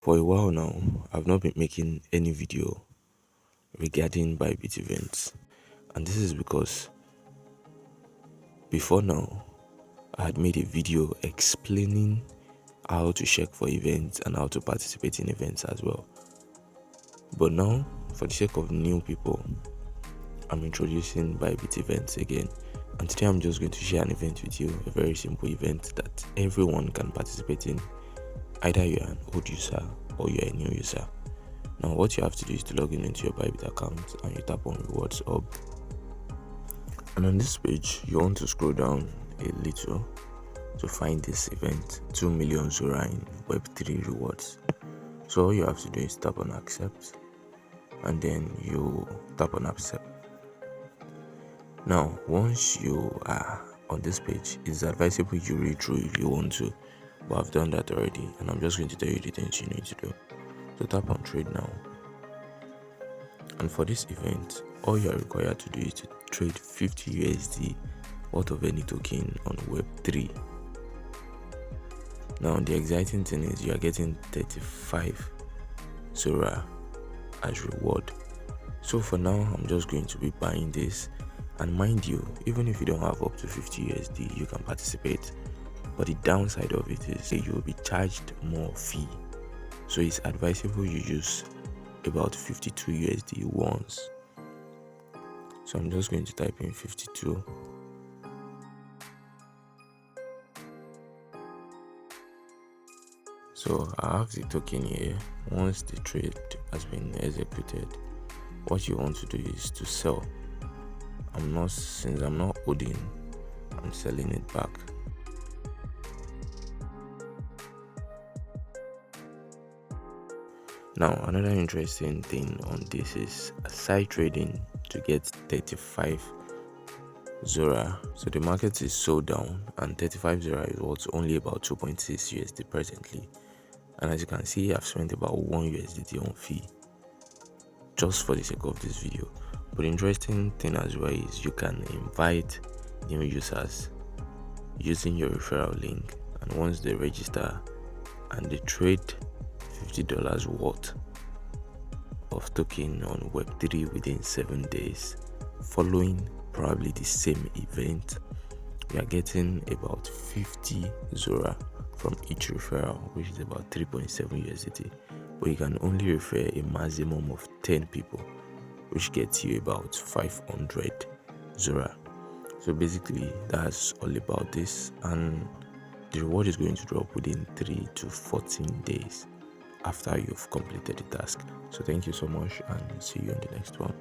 For a while now, I've not been making any video regarding Bybit events, and this is because before now, I had made a video explaining how to check for events and how to participate in events as well. But now, for the sake of new people, I'm introducing Bybit events again. And today I'm just going to share an event with you, a very simple event that everyone can participate in. Either you're an old user or you're a new user. Now what you have to do is to log in into your Bybit account and you tap on Rewards Hub. And on this page, you want to scroll down a little to find this event, 2 million ZORA in Web3 rewards. So all you have to do is tap on Accept and then you tap on Accept. Now once you are on this page, it's advisable you read through if you want to, but I've done that already and I'm just going to tell you the things you need to do. So tap on Trade Now. And for this event, all you are required to do is to trade 50 USD worth of any token on Web3. Now the exciting thing is you are getting 35 ZORA as reward. So for now, I'm just going to be buying this, and mind you, even if you don't have up to 50 USD, you can participate. But the downside of it is you will be charged more fee. So it's advisable you use about 52 USD once. So I'm just going to type in 52. So I have the token here. Once the trade has been executed, what you want to do is to sell. Since I'm not holding, I'm selling it back. Now another interesting thing on this is side trading to get 35 ZORA. So the market is so down and 35 ZORA is what's only about 2.6 USD presently. And as you can see, I've spent about 1 USDT on fee just for the sake of this video. But the interesting thing as well is you can invite new users using your referral link, and once they register and they trade $50 worth of token on Web3 within 7 days, following probably the same event, we are getting about 50 ZORA from each referral, which is about 3.7 USDT. But you can only refer a maximum of 10 people, which gets you about 500 ZORA. So basically, that's all about this, and the reward is going to drop within 3 to 14 days after you've completed the task. So thank you so much and see you on the next one.